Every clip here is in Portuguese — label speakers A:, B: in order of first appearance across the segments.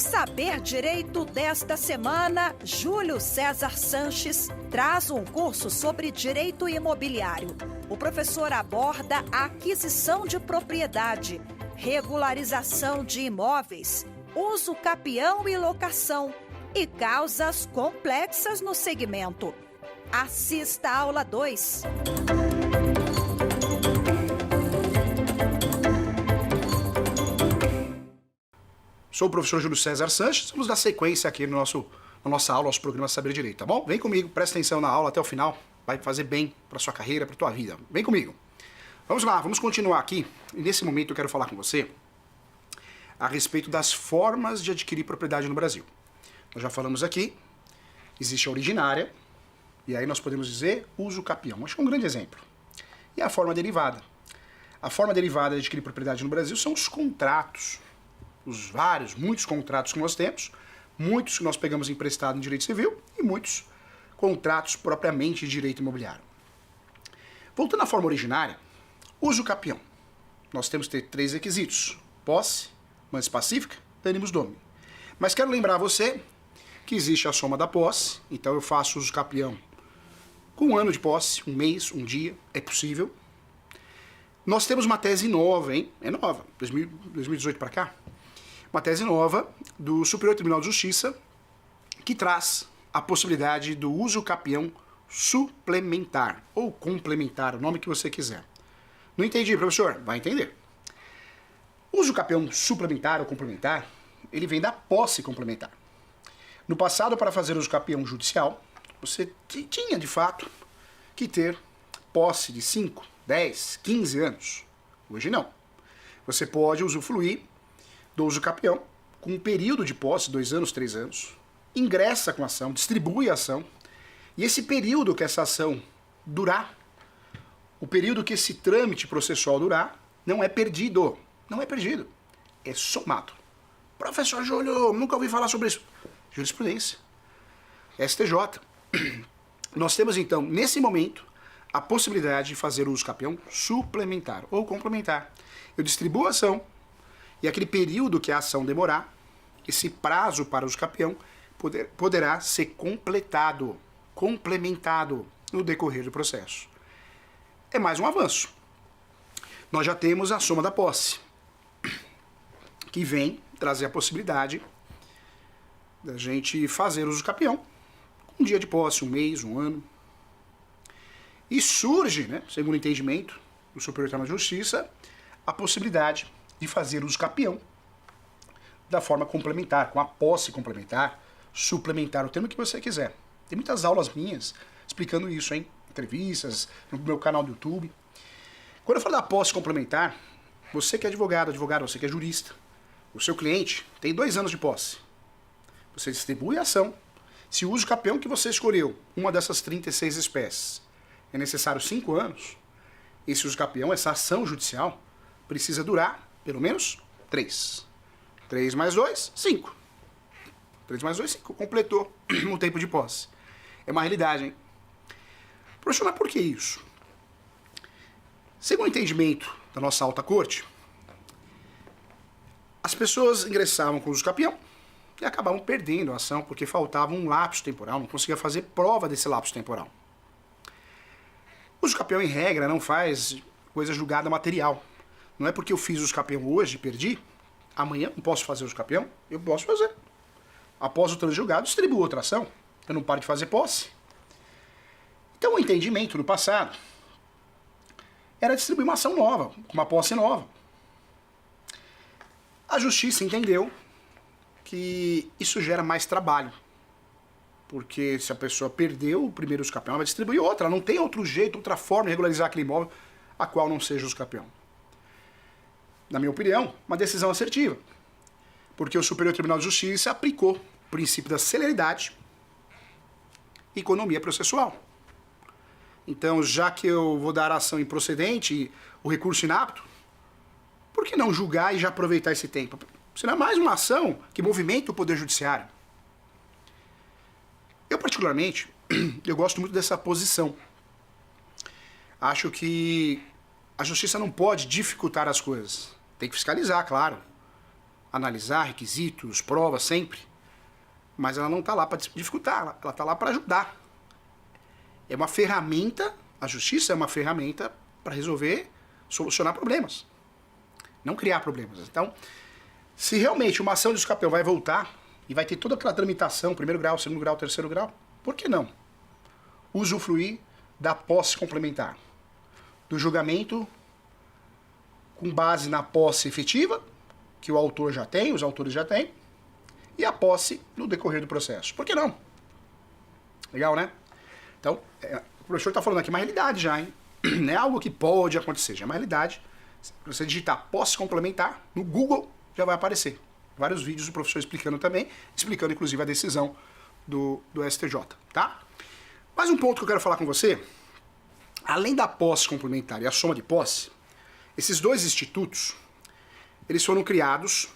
A: No Saber Direito desta semana, Júlio César Sanches traz um curso sobre direito imobiliário. O professor aborda a aquisição de propriedade, regularização de imóveis, uso capião e locação e causas complexas no segmento. Assista a aula 2.
B: Sou o professor Júlio César Sanches, vamos dar sequência aqui na nossa aula, nosso programa Saber Direito, tá bom? Vem comigo, presta atenção na aula até o final, vai fazer bem para sua carreira, para tua vida. Vem comigo. Vamos lá, vamos continuar aqui. E nesse momento eu quero falar com você a respeito das formas de adquirir propriedade no Brasil. Nós já falamos aqui, existe a originária, e aí nós podemos dizer uso capião. Acho que é um grande exemplo. E a forma derivada. A forma derivada de adquirir propriedade no Brasil são os contratos. Muitos contratos que nós temos, muitos que nós pegamos emprestado em direito civil e muitos contratos propriamente de direito imobiliário. Voltando à forma originária, uso capião. Nós temos que ter 3 requisitos: posse, mantis pacífica, animus domini. Mas quero lembrar a você que existe a soma da posse, então eu faço uso capião com 1 ano de posse, 1 mês, 1 dia, é possível. Nós temos uma tese nova, hein? É nova, 2018 para cá. Uma tese nova do Superior Tribunal de Justiça que traz a possibilidade do uso capião suplementar ou complementar, o nome que você quiser. Não entendi, professor? Vai entender. O uso capião suplementar ou complementar, ele vem da posse complementar. No passado, para fazer uso capião judicial, você tinha, de fato, que ter posse de 5, 10, 15 anos. Hoje não. Você pode usufruir do uso capião com um período de posse, 2 anos, 3 anos, ingressa com a ação, distribui a ação, e esse período que essa ação durar, o período que esse trâmite processual durar, não é perdido, é somado. Professor Júlio, nunca ouvi falar sobre isso. Jurisprudência, STJ. Nós temos então, nesse momento, a possibilidade de fazer o uso capião suplementar ou complementar. Eu distribuo a ação, e aquele período que a ação demorar, esse prazo para o uso capião poderá ser complementado no decorrer do processo. É mais um avanço. Nós já temos a soma da posse, que vem trazer a possibilidade da gente fazer uso capião com 1 dia de posse, 1 mês, 1 ano. E surge, né, segundo o entendimento do Superior Tribunal de Justiça, a possibilidade de fazer uso capião da forma complementar, com a posse complementar, suplementar, o termo que você quiser. Tem muitas aulas minhas explicando isso, hein? Entrevistas, no meu canal do YouTube. Quando eu falo da posse complementar, você que é advogado, você que é jurista, o seu cliente tem 2 anos de posse. Você distribui a ação. Se o uso capião que você escolheu, uma dessas 36 espécies, é necessário 5 anos, esse uso capião, essa ação judicial, precisa durar pelo menos 3. 3 mais 2, 5. 3 mais 2, 5. Completou o tempo de posse. É uma realidade, hein? Professor, mas por que isso? Segundo o entendimento da nossa alta corte, as pessoas ingressavam com o uso capião e acabavam perdendo a ação porque faltava um lapso temporal, não conseguia fazer prova desse lapso temporal. O uso capião, em regra, não faz coisa julgada material. Não é porque eu fiz uso capião hoje e perdi, amanhã não posso fazer uso capião, eu posso fazer. Após o trânsito julgado, distribuo outra ação. Eu não paro de fazer posse. Então o entendimento no passado era distribuir uma ação nova, com uma posse nova. A justiça entendeu que isso gera mais trabalho. Porque se a pessoa perdeu o primeiro uso capião, ela vai distribuir outra. Ela não tem outro jeito, outra forma de regularizar aquele imóvel a qual não seja uso capião. Na minha opinião, uma decisão assertiva. Porque o Superior Tribunal de Justiça aplicou o princípio da celeridade e economia processual. Então, já que eu vou dar a ação improcedente e o recurso inapto, por que não julgar e já aproveitar esse tempo? Será mais uma ação que movimenta o Poder Judiciário. Eu, particularmente, eu gosto muito dessa posição. Acho que a justiça não pode dificultar as coisas. Tem que fiscalizar, claro. analisar requisitos, provas, sempre, mas ela não está lá para dificultar, ela está lá para ajudar. É uma ferramenta, a justiça é uma ferramenta para resolver, solucionar problemas, não criar problemas. Então, se realmente uma ação de escapeão vai voltar e vai ter toda aquela tramitação, primeiro grau, segundo grau, terceiro grau, por que não usufruir da posse complementar, do julgamento com base na posse efetiva, que o autor já tem, os autores já têm, e a posse no decorrer do processo. Por que não? Legal, né? Então, o professor está falando aqui uma realidade já, hein? Não é algo que pode acontecer, já é uma realidade. Se você digitar posse complementar, no Google já vai aparecer. Vários vídeos do professor explicando também, explicando inclusive a decisão do STJ, tá? Mais um ponto que eu quero falar com você, além da posse complementar e a soma de posse, esses dois institutos, eles foram criados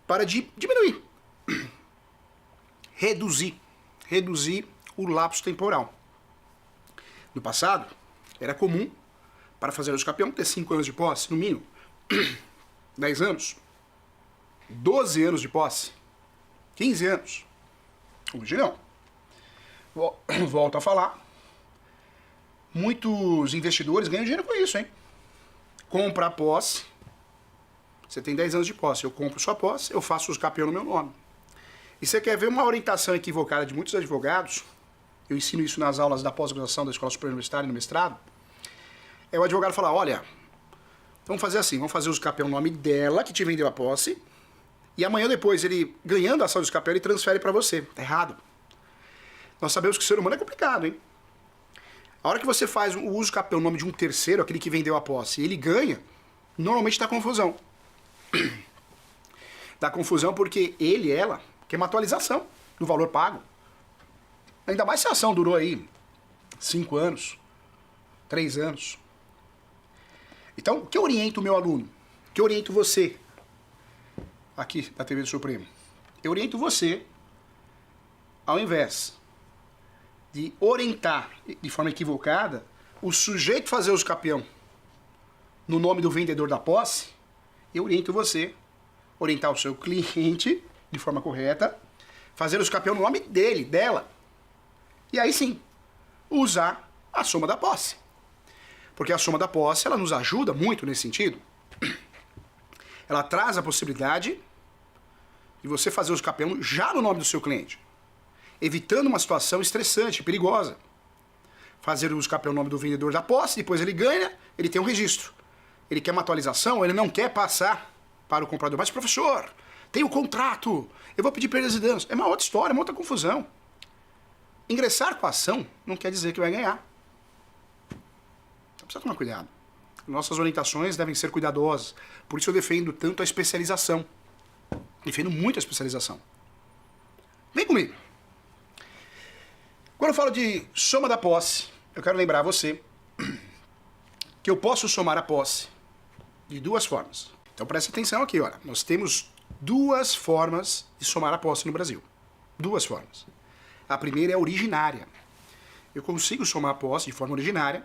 B: para diminuir, reduzir o lapso temporal. No passado, era comum, para fazer o escapeão, ter 5 anos de posse, no mínimo, 10 anos, 12 anos de posse, 15 anos. Hoje não. Volto a falar, muitos investidores ganham dinheiro com isso, hein? Compra a posse, você tem 10 anos de posse, eu compro sua posse, eu faço o escapeão no meu nome. E você quer ver uma orientação equivocada de muitos advogados, eu ensino isso nas aulas da pós-graduação da Escola Superior Universitária e no mestrado, é o advogado falar, olha, vamos fazer assim, vamos fazer o escapeão no nome dela, que te vendeu a posse, e amanhã depois, ele, ganhando a ação do escapeão, ele transfere para você. Tá errado. Nós sabemos que o ser humano é complicado, hein? A hora que você faz o uso escapeão no nome de um terceiro, aquele que vendeu a posse, e ele ganha, normalmente dá confusão. Dá confusão porque ele, ela, quer uma atualização do valor pago. Ainda mais se a ação durou aí 5 anos, 3 anos. Então, o que eu oriento o meu aluno? O que eu oriento você, aqui da TV do Supremo? Eu oriento você, ao invés de orientar de forma equivocada o sujeito a fazer o escapeão no nome do vendedor da posse, eu oriento você a orientar o seu cliente de forma correta, fazer o escapeão no nome dele, dela. E aí sim, usar a soma da posse. Porque a soma da posse, ela nos ajuda muito nesse sentido. Ela traz a possibilidade de você fazer o escapeão já no nome do seu cliente, evitando uma situação estressante, perigosa. Fazer o escapeão no nome do vendedor da posse, depois ele ganha, ele tem um registro. Ele quer uma atualização, ele não quer passar para o comprador. Mas, professor, tem o contrato, eu vou pedir perdas e danos. É uma outra história, uma outra confusão. Ingressar com a ação não quer dizer que vai ganhar. Então precisa tomar cuidado. Nossas orientações devem ser cuidadosas. Por isso eu defendo tanto a especialização. Defendo muito a especialização. Vem comigo. Quando eu falo de soma da posse, eu quero lembrar a você que eu posso somar a posse de 2 formas. Então preste atenção aqui, olha. Nós temos 2 formas de somar a posse no Brasil. 2 formas. A primeira é originária. Eu consigo somar a posse de forma originária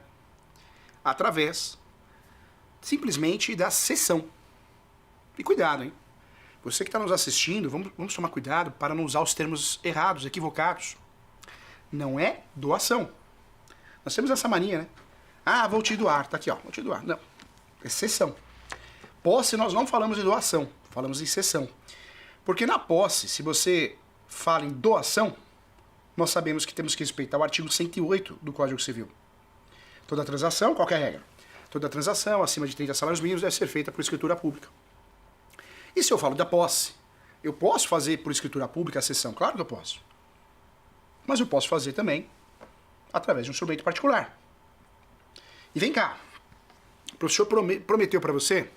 B: através simplesmente da cessão. E cuidado, hein? Você que está nos assistindo, vamos tomar cuidado para não usar os termos errados, equivocados. Não é doação. Nós temos essa mania, né? Ah, vou te doar. Tá aqui, ó. Vou te doar. Não. É cessão. Posse, nós não falamos de doação. Falamos em cessão. Porque na posse, se você fala em doação, nós sabemos que temos que respeitar o artigo 108 do Código Civil. Toda transação, qualquer regra. Toda transação acima de 30 salários mínimos deve ser feita por escritura pública. E se eu falo da posse? Eu posso fazer por escritura pública a cessão? Claro que eu posso. Mas eu posso fazer também através de um instrumento particular. E vem cá. O professor prometeu para você,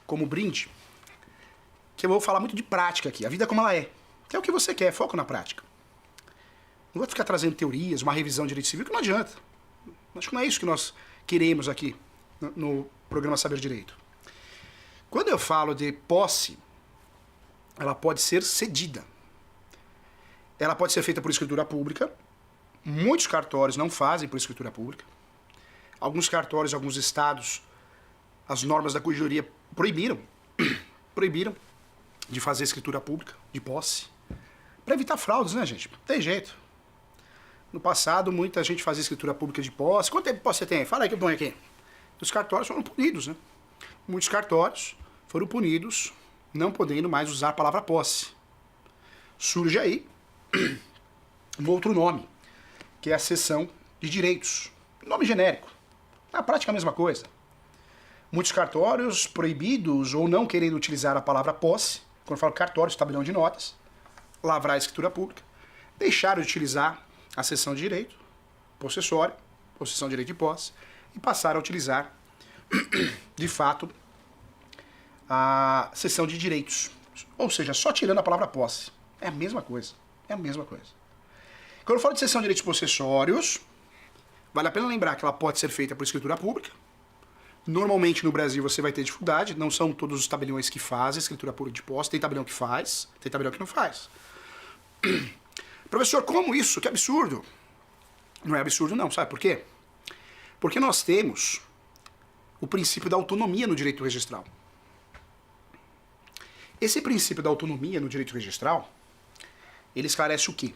B: como brinde, que eu vou falar muito de prática aqui. A vida como ela é. Que é o que você quer, foco na prática. Não vou ficar trazendo teorias, uma revisão de direito civil, que não adianta. Acho que não é isso que nós queremos aqui no programa Saber Direito. Quando eu falo de posse, ela pode ser cedida. Ela pode ser feita por escritura pública. Muitos cartórios não fazem por escritura pública. Alguns cartórios, alguns estados, as normas da corregedoria proibiram. proibiram de fazer escritura pública de posse para evitar fraudes, né, gente? Não tem jeito. No passado, muita gente fazia escritura pública de posse. Quanto tempo de posse você tem? Fala aí que eu ponho aqui. Os cartórios foram punidos, né? Muitos cartórios foram punidos não podendo mais usar a palavra posse. Surge aí um outro nome, que é a cessão de direitos. Nome genérico. Na prática, a mesma coisa. Muitos cartórios proibidos ou não querendo utilizar a palavra posse, quando eu falo cartório, tabelião de notas, lavrar a escritura pública, deixaram de utilizar a cessão de direito, possessório, possessão de direito de posse, e passaram a utilizar, de fato, a cessão de direitos. Ou seja, só tirando a palavra posse. É a mesma coisa. É a mesma coisa. Quando eu falo de cessão de direitos possessórios, vale a pena lembrar que ela pode ser feita por escritura pública. Normalmente no Brasil você vai ter dificuldade, não são todos os tabeliões que fazem escritura pública de posse, tem tabelião que faz, tem tabelião que não faz. Professor, como isso? Que absurdo! Não é absurdo não, sabe por quê? Porque nós temos o princípio da autonomia no direito registral. Esse princípio da autonomia no direito registral, ele esclarece o quê?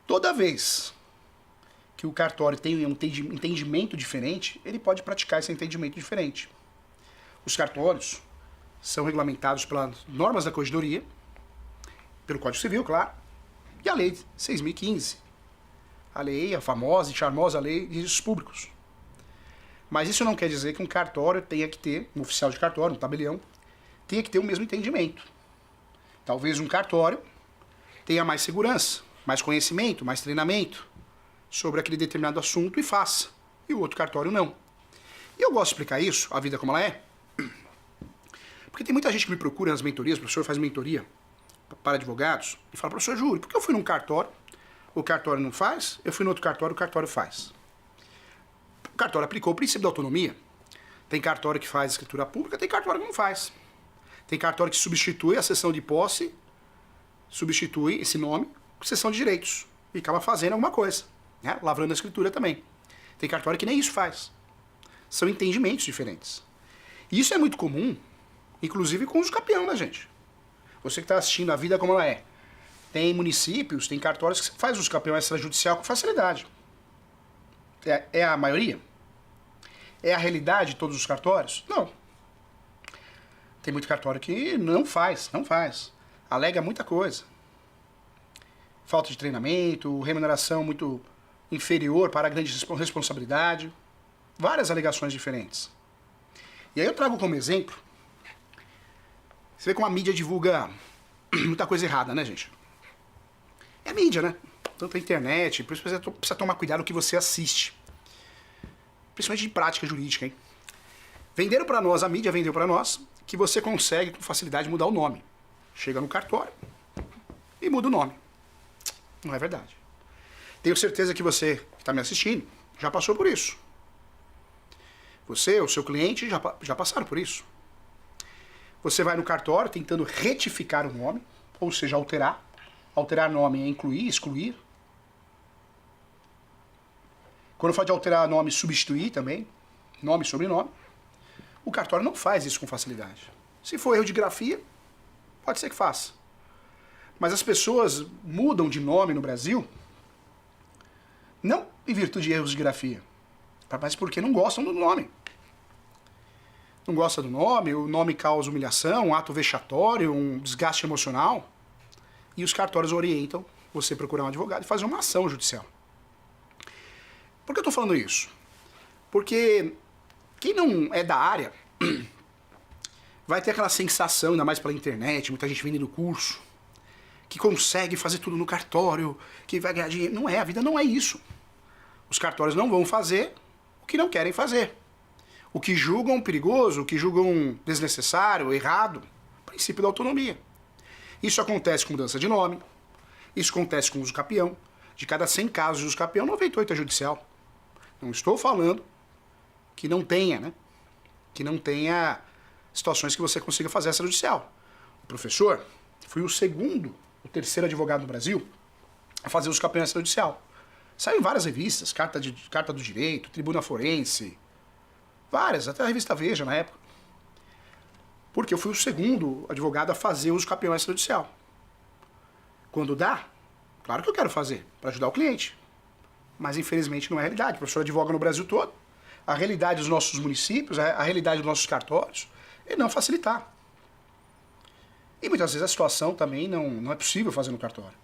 B: Toda vez que o cartório tem um entendimento diferente, ele pode praticar esse entendimento diferente. Os cartórios são regulamentados pelas normas da corregedoria, pelo Código Civil, claro, e a Lei 6.015. A famosa e charmosa Lei de Registros Públicos. Mas isso não quer dizer que um cartório tenha que ter, um oficial de cartório, um tabelião, tenha que ter o mesmo entendimento. Talvez um cartório tenha mais segurança, mais conhecimento, mais treinamento sobre aquele determinado assunto e faça. E o outro cartório não. E eu gosto de explicar isso, a vida como ela é, porque tem muita gente que me procura nas mentorias, o professor faz mentoria para advogados, e fala, professor Júlio, por que eu fui num cartório, o cartório não faz, eu fui no outro cartório, o cartório faz? O cartório aplicou o princípio da autonomia. Tem cartório que faz escritura pública, tem cartório que não faz. Tem cartório que substitui a cessão de posse, substitui esse nome por cessão de direitos, e acaba fazendo alguma coisa, né? Lavrando a escritura também. Tem cartório que nem isso faz. São entendimentos diferentes. E isso é muito comum, inclusive com os campeão, né, gente? Você que está assistindo a vida como ela é. Tem municípios, tem cartórios que faz os campeões extrajudicial com facilidade. É a maioria? É a realidade de todos os cartórios? Não. Tem muito cartório que não faz. Alega muita coisa. Falta de treinamento, remuneração muito inferior para a grande responsabilidade. Várias alegações diferentes. E aí eu trago como exemplo, você vê como a mídia divulga muita coisa errada, né, gente? É a mídia, né? Tanto a internet, por isso você precisa tomar cuidado no que você assiste. Principalmente de prática jurídica, hein? Venderam para nós, a mídia vendeu para nós, que você consegue com facilidade mudar o nome. Chega no cartório e muda o nome. Não é verdade. Tenho certeza que você que está me assistindo já passou por isso. Você, o seu cliente, já passaram por isso. Você vai no cartório tentando retificar o nome, ou seja, alterar. Alterar nome é incluir, excluir. Quando fala de alterar nome, substituir também, nome e sobrenome. O cartório não faz isso com facilidade. Se for erro de grafia, pode ser que faça. Mas as pessoas mudam de nome no Brasil, não em virtude de erros de grafia, mas porque não gostam do nome. Não gosta do nome, o nome causa humilhação, um ato vexatório, um desgaste emocional. E os cartórios orientam você procurar um advogado e fazer uma ação judicial. Por que eu estou falando isso? Porque quem não é da área vai ter aquela sensação, ainda mais pela internet, muita gente vendendo curso, que consegue fazer tudo no cartório, que vai ganhar dinheiro. Não é, a vida não é isso. Os cartórios não vão fazer o que não querem fazer. O que julgam perigoso, o que julgam desnecessário, errado, princípio da autonomia. Isso acontece com mudança de nome, isso acontece com uso capião. De cada 100 casos de uso capião, 98 é judicial. Não estou falando que não tenha, né? Que não tenha situações que você consiga fazer essa judicial. O professor foi o terceiro advogado do Brasil a fazer uso capião extrajudicial. Saiu em várias revistas, Carta do Direito, Tribuna Forense, várias, até a revista Veja na época. Porque eu fui o segundo advogado a fazer uso capião extrajudicial. Quando dá, claro que eu quero fazer, para ajudar o cliente. Mas infelizmente não é a realidade. O professor advoga no Brasil todo. A realidade dos nossos municípios, a realidade dos nossos cartórios, é não facilitar. E muitas vezes a situação também não é possível fazer no cartório.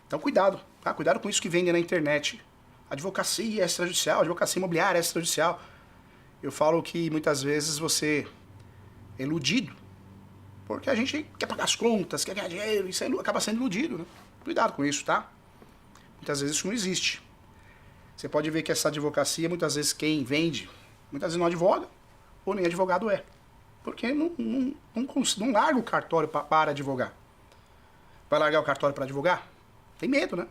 B: Então cuidado, tá? Cuidado com isso que vende na internet. Advocacia extrajudicial, advocacia imobiliária extrajudicial. Eu falo que muitas vezes você é iludido, porque a gente quer pagar as contas, quer ganhar dinheiro, isso aí acaba sendo iludido, né? Cuidado com isso, tá? Muitas vezes isso não existe. Você pode ver que essa advocacia, muitas vezes quem vende, muitas vezes não advoga, ou nem advogado é. Porque não larga o cartório para advogar. Vai largar o cartório para advogar? Tem medo, né?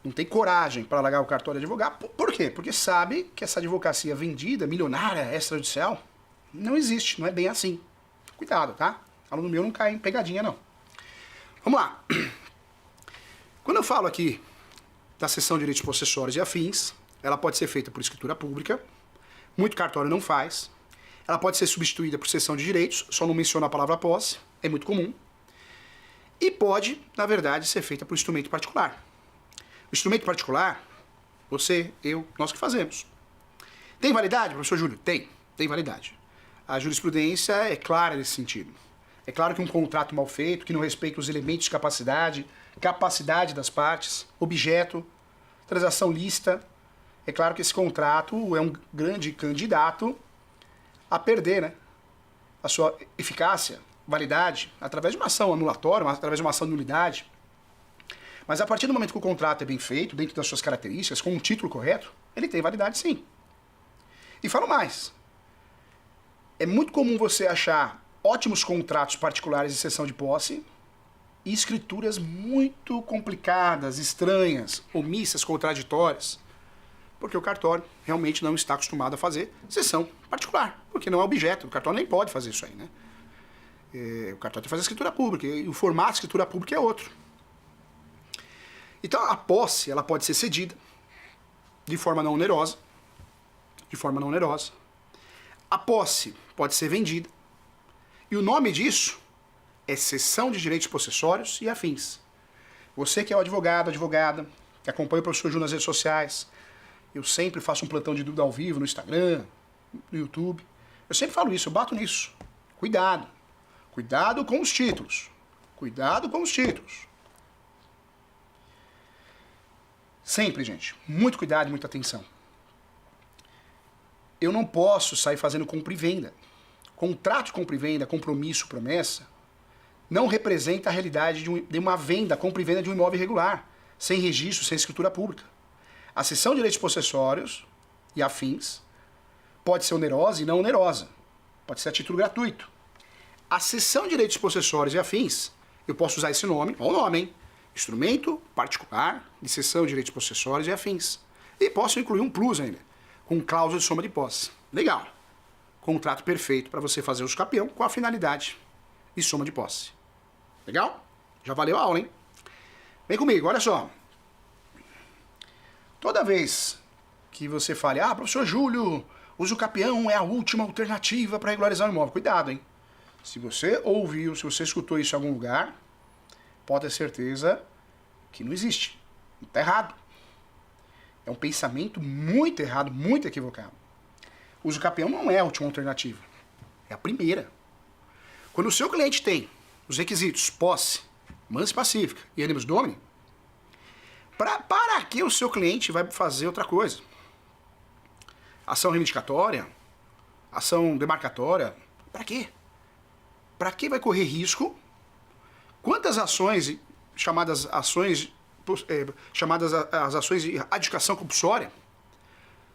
B: Não tem coragem para largar o cartório e advogar. Por quê? Porque sabe que essa advocacia vendida, milionária, extrajudicial, não existe, não é bem assim. Cuidado, tá? Aluno meu não cai em pegadinha, não. Vamos lá. Quando eu falo aqui da cessão de direitos possessórios e afins, ela pode ser feita por escritura pública, muito cartório não faz. Ela pode ser substituída por cessão de direitos, só não menciona a palavra posse, é muito comum. E pode, na verdade, ser feita por instrumento particular. O instrumento particular, você, eu, nós que fazemos. Tem validade, professor Júlio? Tem validade. A jurisprudência é clara nesse sentido. É claro que um contrato mal feito, que não respeita os elementos de capacidade das partes, objeto, transação lícita, é claro que esse contrato é um grande candidato a perder, né, a sua eficácia, validade, através de uma ação anulatória, através de uma ação de nulidade. Mas a partir do momento que o contrato é bem feito, dentro das suas características, com um título correto, ele tem validade sim. E falo mais. É muito comum você achar ótimos contratos particulares de cessão de posse e escrituras muito complicadas, estranhas, omissas, contraditórias, porque o cartório realmente não está acostumado a fazer cessão particular, porque não é objeto, o cartório nem pode fazer isso aí, né? O cartório tem que fazer escritura pública, e o formato de escritura pública é outro. Então a posse, ela pode ser cedida de forma não onerosa, A posse pode ser vendida, e o nome disso é cessão de direitos possessórios e afins. Você que é o advogado, advogada, que acompanha o professor Júlio nas redes sociais, eu sempre faço um plantão de dúvida ao vivo no Instagram, no YouTube. Eu sempre falo isso, eu bato nisso. Cuidado. Cuidado com os títulos. Cuidado com os títulos. Sempre, gente. Muito cuidado e muita atenção. Eu não posso sair fazendo compra e venda. Contrato de compra e venda, compromisso, promessa, não representa a realidade de uma venda, compra e venda de um imóvel irregular, sem registro, sem escritura pública. A cessão de direitos possessórios e afins pode ser onerosa e não onerosa. Pode ser a título gratuito. A cessão de direitos possessórios e afins, eu posso usar esse nome, olha o nome, hein? Instrumento particular de cessão de direitos possessórios e afins. E posso incluir um plus ainda, com cláusula de soma de posse. Legal. Contrato perfeito para você fazer uso capião com a finalidade de soma de posse. Legal? Já valeu a aula, hein? Vem comigo, olha só. Toda vez que você fale, professor Júlio, uso capião é a última alternativa para regularizar o imóvel. Cuidado, hein? Se você ouviu, se você escutou isso em algum lugar, pode ter certeza que não existe. Está errado. É um pensamento muito errado, muito equivocado. O uso capião não é a última alternativa. É a primeira. Quando o seu cliente tem os requisitos posse, mansa pacífica e animus domini, para que o seu cliente vai fazer outra coisa? Ação reivindicatória? Ação demarcatória? Para quê? Para que vai correr risco? Quantas ações, chamadas ações as ações de adjudicação compulsória,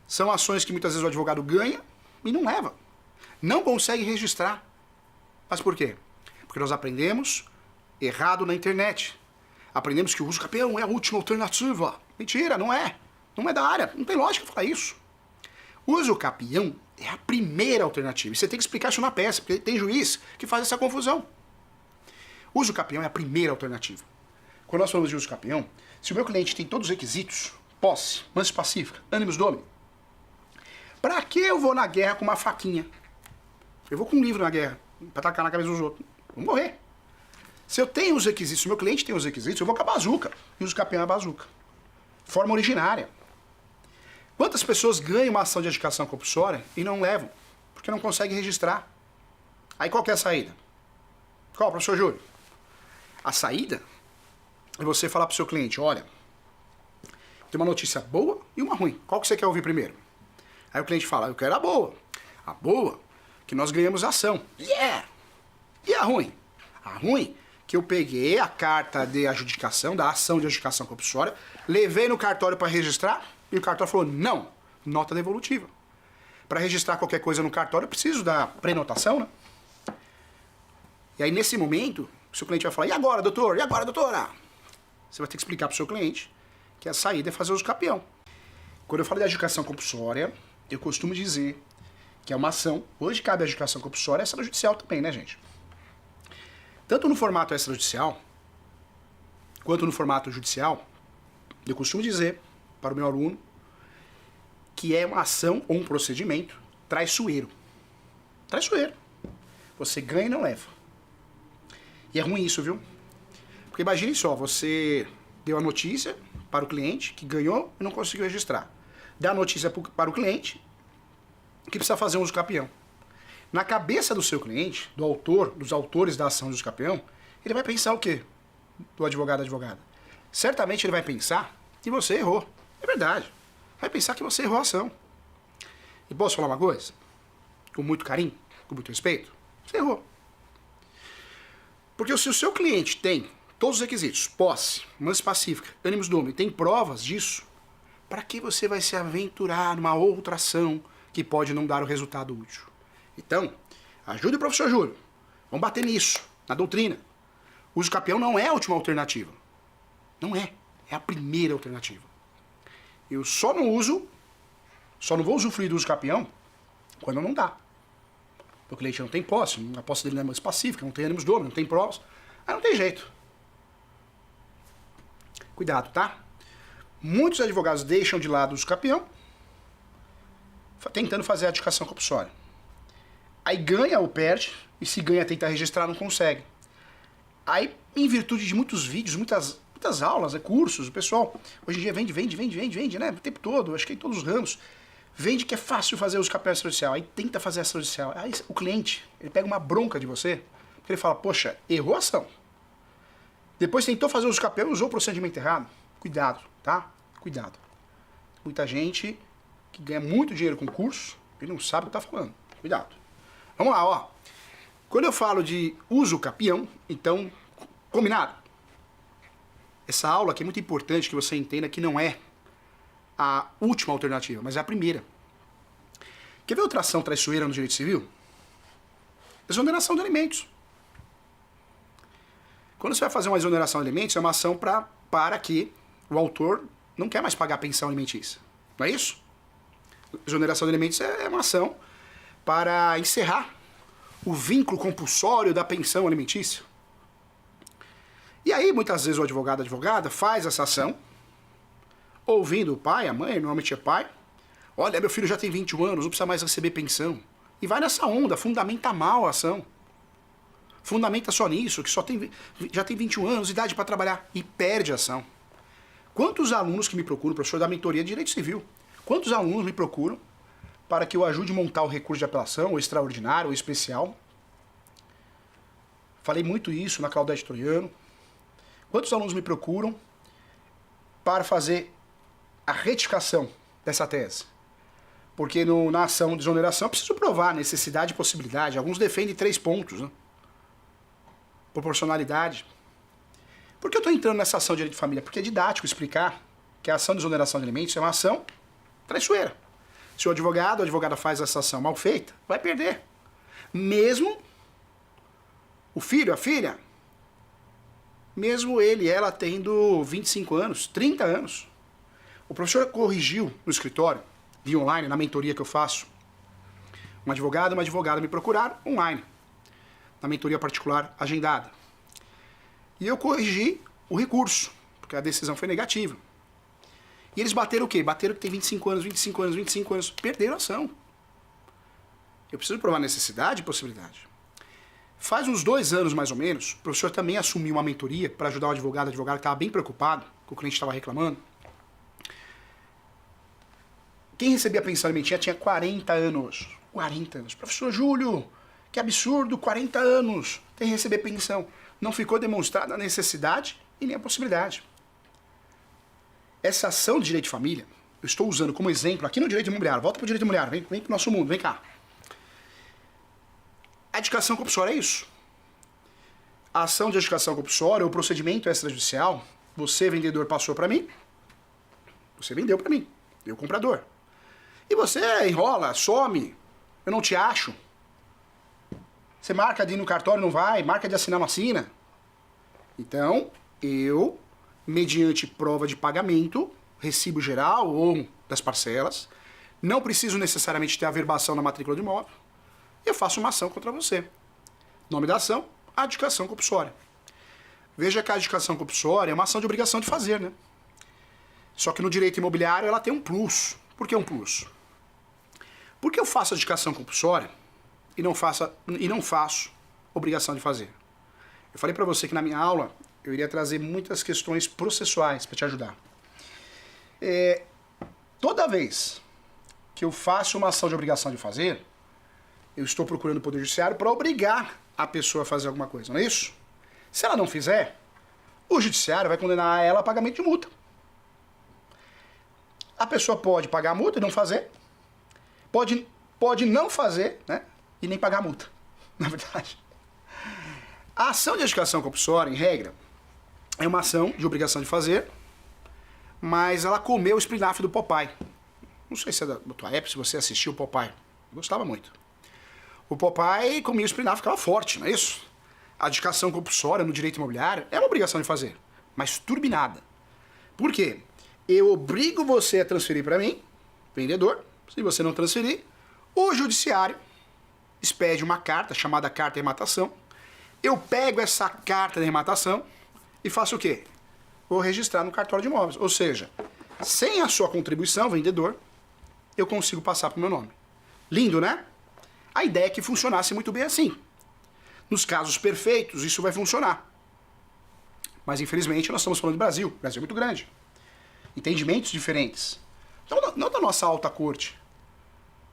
B: são ações que muitas vezes o advogado ganha e não leva. Não consegue registrar. Mas por quê? Porque nós aprendemos errado na internet. Aprendemos que o uso capião é a última alternativa. Mentira, não é. Não é da área. Não tem lógica falar isso. O uso capião é a primeira alternativa. E você tem que explicar isso na peça, porque tem juiz que faz essa confusão. O uso capião é a primeira alternativa. Quando nós falamos de uso capião, se o meu cliente tem todos os requisitos, posse, mansa pacífica, animus domini, para que eu vou na guerra com uma faquinha? Eu vou com um livro na guerra, pra tacar na cabeça dos outros. Vou morrer. Se eu tenho os requisitos, se o meu cliente tem os requisitos, eu vou com a bazuca. E uso campeão a bazuca. Forma originária. Quantas pessoas ganham uma ação de adjudicação compulsória e não levam? Porque não conseguem registrar. Aí qual que é a saída? Qual, professor Júlio? A saída é você falar pro seu cliente, olha, tem uma notícia boa e uma ruim. Qual que você quer ouvir primeiro? Aí o cliente fala, eu quero a boa. A boa, que nós ganhamos a ação. Yeah! E a ruim? A ruim, que eu peguei a carta de adjudicação, da ação de adjudicação compulsória, levei no cartório para registrar e o cartório falou, não, nota devolutiva. Para registrar qualquer coisa no cartório, eu preciso da prenotação, né? E aí, nesse momento, o seu cliente vai falar, e agora, doutor? E agora, doutora? Você vai ter que explicar para o seu cliente que a saída é fazer uso capião. Quando eu falo de adjudicação compulsória, eu costumo dizer que é uma ação, hoje cabe a adjudicação compulsória extrajudicial também, né, gente? Tanto no formato extrajudicial, quanto no formato judicial, eu costumo dizer para o meu aluno que é uma ação ou um procedimento traiçoeiro. Traiçoeiro. Você ganha e não leva. E é ruim isso, viu? Porque imagine só, você deu a notícia para o cliente que ganhou e não conseguiu registrar. Dá a notícia para o cliente que precisa fazer um uso capião. Na cabeça do seu cliente, do autor, dos autores da ação de uso capião, ele vai pensar o quê? Do advogado, advogada. Certamente ele vai pensar que você errou. É verdade. Vai pensar que você errou a ação. E posso falar uma coisa? Com muito carinho, com muito respeito? Você errou. Porque se o seu cliente tem todos os requisitos, posse, mansa pacífica, ânimos domini, tem provas disso, para que você vai se aventurar numa outra ação que pode não dar o resultado útil? Então, ajude o professor Júlio. Vamos bater nisso, na doutrina. O uso capião não é a última alternativa. Não é. É a primeira alternativa. Eu só não vou usufruir do uso capião quando não dá. O cliente não tem posse, a posse dele não é mais pacífica, não tem ânimos domini, não tem provas. Aí não tem jeito. Cuidado, tá? Muitos advogados deixam de lado o uso capião, tentando fazer a adjudicação compulsória. Aí ganha ou perde, e se ganha tenta registrar, não consegue. Aí, em virtude de muitos vídeos, muitas aulas, cursos, o pessoal hoje em dia vende, né? O tempo todo, acho que em todos os ramos. Vende que é fácil fazer uso capião extrajudicial, aí tenta fazer extrajudicial. Aí o cliente, ele pega uma bronca de você, porque ele fala, poxa, errou a ação. Depois tentou fazer uso capião e usou o procedimento errado. Cuidado, tá? Cuidado. Muita gente que ganha muito dinheiro com curso e não sabe o que tá falando. Cuidado. Vamos lá, ó. Quando eu falo de uso capião, então, combinado? Essa aula aqui é muito importante que você entenda que não é a última alternativa, mas é a primeira. Quer ver outra ação traiçoeira no direito civil? Exoneração de alimentos. Quando você vai fazer uma exoneração de alimentos, é uma ação para que o autor não quer mais pagar a pensão alimentícia. Não é isso? Exoneração de alimentos é uma ação para encerrar o vínculo compulsório da pensão alimentícia. E aí, muitas vezes, o advogado, a advogada faz essa ação, ouvindo o pai, a mãe, normalmente é pai, olha, meu filho já tem 21 anos, não precisa mais receber pensão. E vai nessa onda, fundamenta mal a ação. Fundamenta só nisso, que já tem 21 anos, idade para trabalhar, e perde a ação. Quantos alunos que me procuram, professor da mentoria de Direito Civil, quantos alunos me procuram para que eu ajude a montar o recurso de apelação, o extraordinário, o especial? Falei muito isso na Claudete Troiano. Quantos alunos me procuram para fazer a retificação dessa tese? Porque na ação de exoneração eu preciso provar necessidade e possibilidade. Alguns defendem 3 pontos, né? Proporcionalidade. Por que eu estou entrando nessa ação de direito de família? Porque é didático explicar que a ação de exoneração de alimentos é uma ação traiçoeira. Se o advogado ou a advogada faz essa ação mal feita, vai perder. Mesmo o filho, a filha, mesmo ele e ela tendo 25 anos, 30 anos. O professor corrigiu no escritório, via online, na mentoria que eu faço. Um advogado e uma advogada me procuraram online, na mentoria particular agendada. E eu corrigi o recurso, porque a decisão foi negativa. E eles bateram o quê? Bateram que tem 25 anos, 25 anos, 25 anos. Perderam a ação. Eu preciso provar necessidade e possibilidade. Faz uns 2 anos, mais ou menos, o professor também assumiu uma mentoria para ajudar o advogado que estava bem preocupado, que o cliente estava reclamando. Quem recebia pensão alimentícia tinha 40 anos. 40 anos. Professor Júlio, que absurdo, 40 anos, tem que receber pensão. Não ficou demonstrada a necessidade e nem a possibilidade. Essa ação de direito de família, eu estou usando como exemplo aqui no direito imobiliário. Volta para o direito imobiliário, vem para o nosso mundo, vem cá. A adjudicação compulsória é isso. A ação de adjudicação compulsória, o procedimento extrajudicial, você, vendedor, passou para mim, você vendeu para mim, eu, comprador. E você enrola, some, eu não te acho. Você marca de ir no cartório, não vai, marca de assinar, não assina. Então, eu, mediante prova de pagamento, recibo geral ou das parcelas, não preciso necessariamente ter averbação na matrícula do imóvel, eu faço uma ação contra você. Nome da ação, adjudicação compulsória. Veja que a adjudicação compulsória é uma ação de obrigação de fazer, né? Só que no direito imobiliário ela tem um plus. Por que um plus? Porque eu faço adjudicação compulsória e não faço obrigação de fazer. Eu falei para você que na minha aula eu iria trazer muitas questões processuais para te ajudar. Toda vez que eu faço uma ação de obrigação de fazer, eu estou procurando o Poder Judiciário para obrigar a pessoa a fazer alguma coisa, não é isso? Se ela não fizer, o Judiciário vai condenar ela a pagamento de multa. A pessoa pode pagar a multa e não fazer, pode não fazer, né? E nem pagar a multa, na verdade. A ação de adjudicação compulsória, em regra, é uma ação de obrigação de fazer, mas ela comeu o espinafre do Popeye. Não sei se é da tua época, se você assistiu o Popeye. Eu gostava muito. O Popeye comia o espinafre, ficava forte, não é isso? A adjudicação compulsória no direito imobiliário é uma obrigação de fazer, mas turbinada. Por quê? Eu obrigo você a transferir para mim, vendedor. Se você não transferir, o Judiciário expede uma carta, chamada carta de rematação. Eu pego essa carta de rematação e faço o quê? Vou registrar no cartório de imóveis. Ou seja, sem a sua contribuição, vendedor, eu consigo passar para o meu nome. Lindo, né? A ideia é que funcionasse muito bem assim. Nos casos perfeitos, isso vai funcionar. Mas, infelizmente, nós estamos falando do Brasil. O Brasil é muito grande. Entendimentos diferentes. Não da nossa alta corte,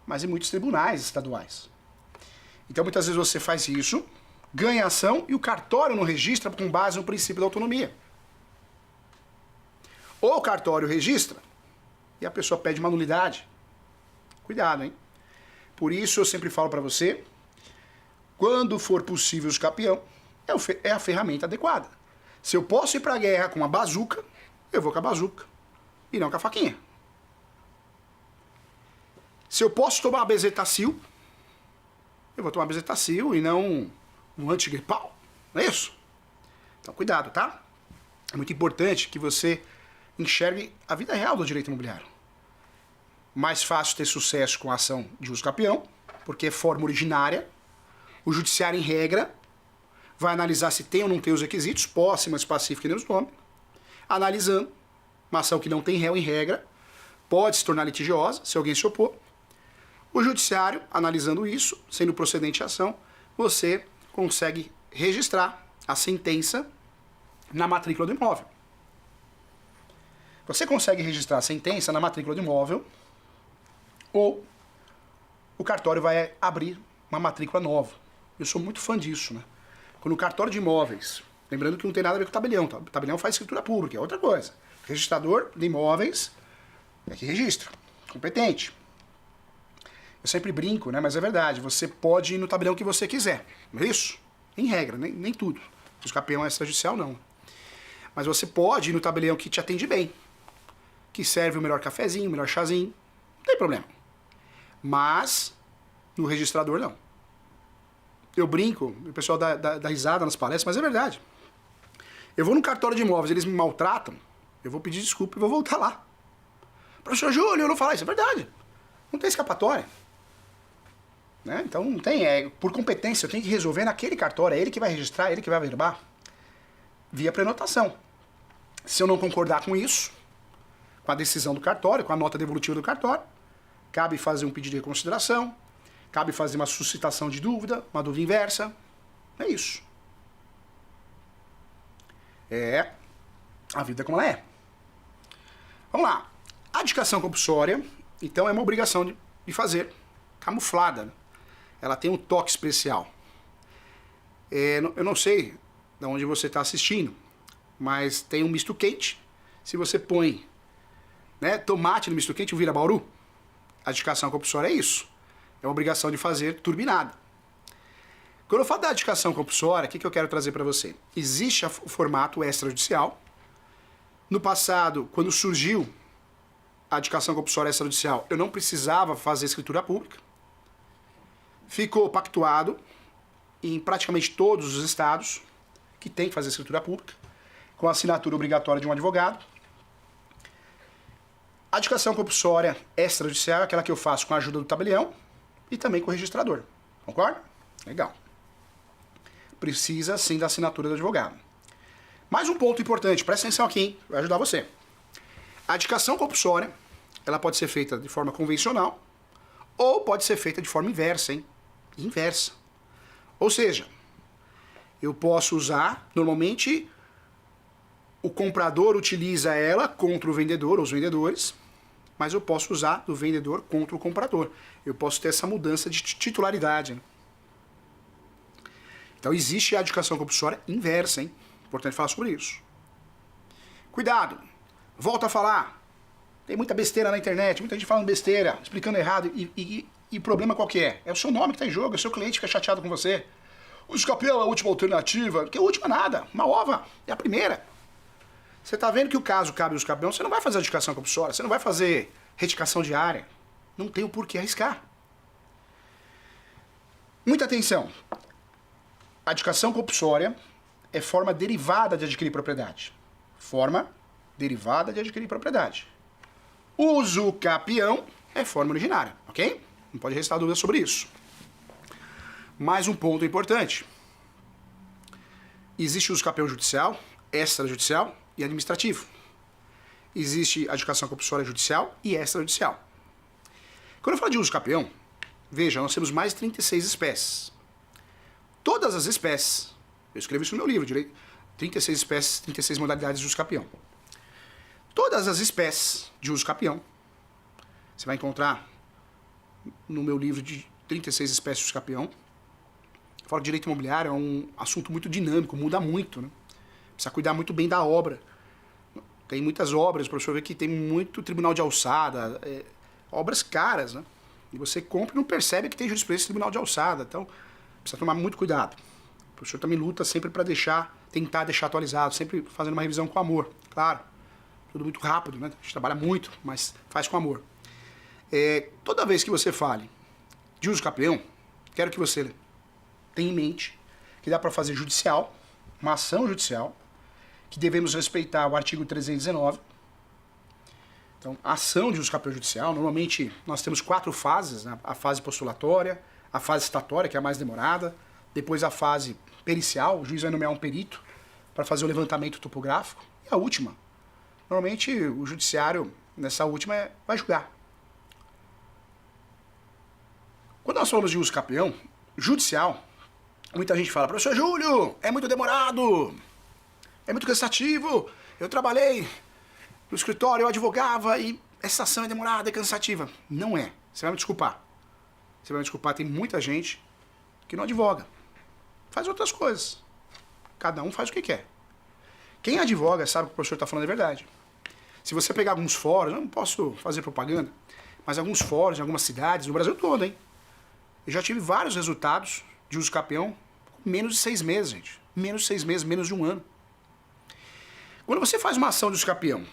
B: mas em muitos tribunais estaduais. Então, muitas vezes você faz isso, ganha ação e o cartório não registra com base no princípio da autonomia. Ou o cartório registra e a pessoa pede uma nulidade. Cuidado, hein? Por isso eu sempre falo para você, quando for possível o escapião, é a ferramenta adequada. Se eu posso ir para a guerra com uma bazuca, eu vou com a bazuca e não com a faquinha. Se eu posso tomar bezetacil, eu vou tomar bezetacil e não um antigripal. Não é isso? Então cuidado, tá? É muito importante que você enxergue a vida real do direito imobiliário. Mais fácil ter sucesso com a ação de uso capião, porque é forma originária. O judiciário, em regra, vai analisar se tem ou não tem os requisitos, posse, mas pacífica e nem os nomes. Analisando, uma ação que não tem réu, em regra, pode se tornar litigiosa, se alguém se opor. O judiciário, analisando isso, sendo procedente a ação, você consegue registrar a sentença na matrícula do imóvel. Você consegue registrar a sentença na matrícula do imóvel, ou o cartório vai abrir uma matrícula nova. Eu sou muito fã disso, né? Quando o cartório de imóveis, lembrando que não tem nada a ver com o tabelião, tá? O tabelião faz escritura pública, é outra coisa. O registrador de imóveis é que registra, competente. Eu sempre brinco, né? Mas é verdade, você pode ir no tabelião que você quiser, não é isso? Em regra, nem tudo. Se o campeão é extrajudicial, não. Mas você pode ir no tabelião que te atende bem, que serve o melhor cafezinho, o melhor chazinho, não tem problema. Mas no registrador, não. Eu brinco, o pessoal dá risada nas palestras, mas é verdade. Eu vou no cartório de imóveis, eles me maltratam, eu vou pedir desculpa e vou voltar lá. Professor Júlio, eu não falar isso, é verdade. Não tem escapatória. Né? Então não tem, por competência, eu tenho que resolver naquele cartório, é ele que vai registrar, é ele que vai averbar, via prenotação. Se eu não concordar com isso, com a decisão do cartório, com a nota devolutiva do cartório, cabe fazer um pedido de reconsideração, cabe fazer uma suscitação de dúvida, uma dúvida inversa. É isso. É a vida como ela é. Vamos lá. A indicação compulsória, então, é uma obrigação de fazer, camuflada, né? Ela tem um toque especial. Eu não sei de onde você está assistindo, mas tem um misto quente. Se você põe, né, tomate no misto quente, vira Bauru. A indicação compulsória é isso. É uma obrigação de fazer turbinada. Quando eu falo da indicação compulsória, o que eu quero trazer para você? Existe o formato extrajudicial. No passado, quando surgiu a indicação compulsória extrajudicial, eu não precisava fazer escritura pública. Ficou pactuado em praticamente todos os estados que tem que fazer escritura pública, com assinatura obrigatória de um advogado. A indicação compulsória extrajudicial é aquela que eu faço com a ajuda do tabelião e também com o registrador. Concorda? Legal. Precisa sim da assinatura do advogado. Mais um ponto importante, presta atenção aqui, hein? Vai ajudar você. A indicação compulsória, ela pode ser feita de forma convencional ou pode ser feita de forma inversa, hein? Inversa. Ou seja, eu posso usar, normalmente, o comprador utiliza ela contra o vendedor, ou os vendedores, mas eu posso usar do vendedor contra o comprador. Eu posso ter essa mudança de titularidade, né? Então existe a indicação compulsória inversa, hein? Importante falar sobre isso. Cuidado! Volto a falar. Tem muita besteira na internet, muita gente falando besteira, explicando errado, e o problema qual que é? É o seu nome que está em jogo, é o seu cliente que fica chateado com você. O escapião é a última alternativa, que é a última nada, uma ova, é a primeira. Você está vendo que o caso cabe ao escapião, você não vai fazer a indicação compulsória, você não vai fazer retificação diária. Não tem o porquê arriscar. Muita atenção. A indicação compulsória é forma derivada de adquirir propriedade. Forma derivada de adquirir propriedade. Uso capião é forma originária, ok? Não pode restar dúvida sobre isso. Mais um ponto importante. Existe o uso capião judicial, extrajudicial e administrativo. Existe a indicação compulsória judicial e extrajudicial. Quando eu falo de uso capião, veja, nós temos mais de 36 espécies. Todas as espécies, eu escrevo isso no meu livro, 36 espécies, 36 modalidades de uso capião. Todas as espécies de uso capião, você vai encontrar no meu livro de 36 espécies de uso capião. Fora de direito imobiliário, é um assunto muito dinâmico, muda muito, né? Precisa cuidar muito bem da obra. Tem muitas obras, o professor vê que tem muito tribunal de alçada, obras caras, né? E você compra e não percebe que tem jurisprudência de tribunal de alçada, então precisa tomar muito cuidado. O professor também luta sempre para tentar deixar atualizado, sempre fazendo uma revisão com amor, claro. Tudo muito rápido, né? A gente trabalha muito, mas faz com amor. Toda vez que você fale de uso capião, quero que você tenha em mente que dá para fazer judicial, uma ação judicial, que devemos respeitar o artigo 319. Então, a ação de uso capião judicial, normalmente nós temos 4 fases, né? A fase postulatória, a fase estatória, que é a mais demorada, depois a fase pericial, o juiz vai nomear um perito para fazer o levantamento topográfico, e a última. Normalmente o judiciário, nessa última, vai julgar. Quando nós falamos de uso capião judicial, muita gente fala, professor Júlio, é muito demorado, é muito cansativo, eu trabalhei no escritório, eu advogava e essa ação é demorada, é cansativa. Não é, você vai me desculpar. Você vai me desculpar, tem muita gente que não advoga, faz outras coisas. Cada um faz o que quer. Quem advoga sabe que o professor está falando a verdade. Se você pegar alguns fóruns, eu não posso fazer propaganda, mas alguns fóruns em algumas cidades, no Brasil todo, hein? Eu já tive vários resultados de uso capião com menos de 6 meses, gente. Menos de 6 meses, menos de 1 ano. Quando você faz uma ação de uso capião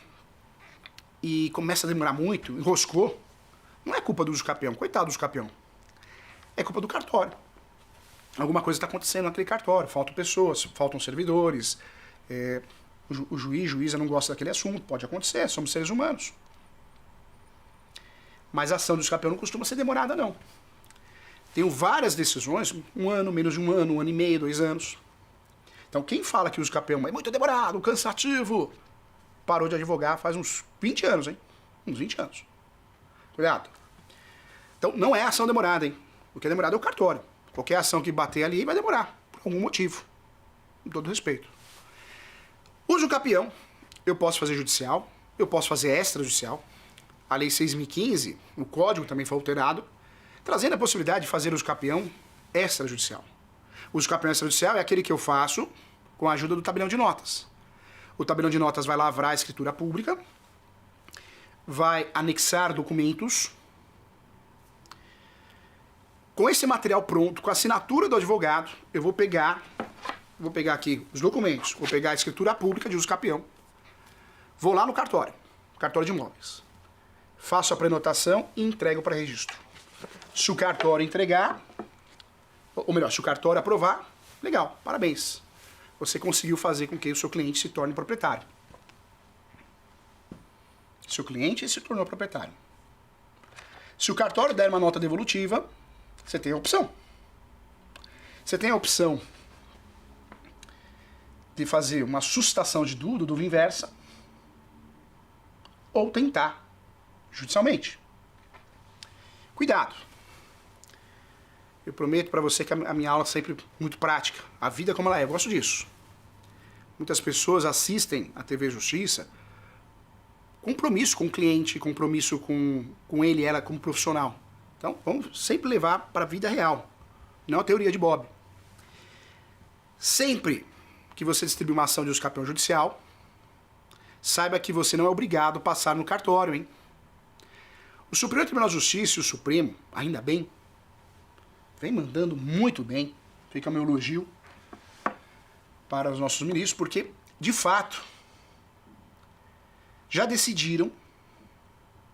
B: e começa a demorar muito, enroscou, não é culpa do uso capião, coitado do uso capião. É culpa do cartório. Alguma coisa está acontecendo naquele cartório, faltam pessoas, faltam servidores, o juíza não gosta daquele assunto, pode acontecer, somos seres humanos. Mas a ação do uso capião não costuma ser demorada, não. Tenho várias decisões, 1 ano, menos de 1 ano, 1 ano e meio, 2 anos. Então quem fala que o uso capião é muito demorado, cansativo, parou de advogar faz uns 20 anos, hein? Uns 20 anos. Cuidado. Então não é ação demorada, hein? O que é demorado é o cartório. Qualquer ação que bater ali vai demorar, por algum motivo. Com todo respeito. Uso capião, eu posso fazer judicial, eu posso fazer extrajudicial. A Lei 6.015, o Código também foi alterado, trazendo a possibilidade de fazer uso capião extrajudicial. O uso capião extrajudicial é aquele que eu faço com a ajuda do tabelião de notas. O tabelião de notas vai lavrar a escritura pública, vai anexar documentos. Com esse material pronto, com a assinatura do advogado, eu vou pegar aqui os documentos, vou pegar a escritura pública de uso capião, vou lá no cartório de imóveis, faço a prenotação e entrego para registro. Se o cartório entregar, ou melhor, se o cartório aprovar, legal, parabéns. Você conseguiu fazer com que o seu cliente se torne proprietário. Seu cliente se tornou proprietário. Se o cartório der uma nota devolutiva, você tem a opção. Você tem a opção de fazer uma sustação de dúvida inversa ou tentar judicialmente. Cuidado. Eu prometo para você que a minha aula é sempre muito prática. A vida como ela é, eu gosto disso. Muitas pessoas assistem a TV Justiça compromisso com o cliente, compromisso com ele e ela como profissional. Então, vamos sempre levar para a vida real, não a teoria de Bob. Sempre que você distribui uma ação de uso capião judicial, saiba que você não é obrigado a passar no cartório, hein? O Superior Tribunal de Justiça e o Supremo, ainda bem, vem mandando muito bem, fica meu elogio para os nossos ministros, porque, de fato, já decidiram,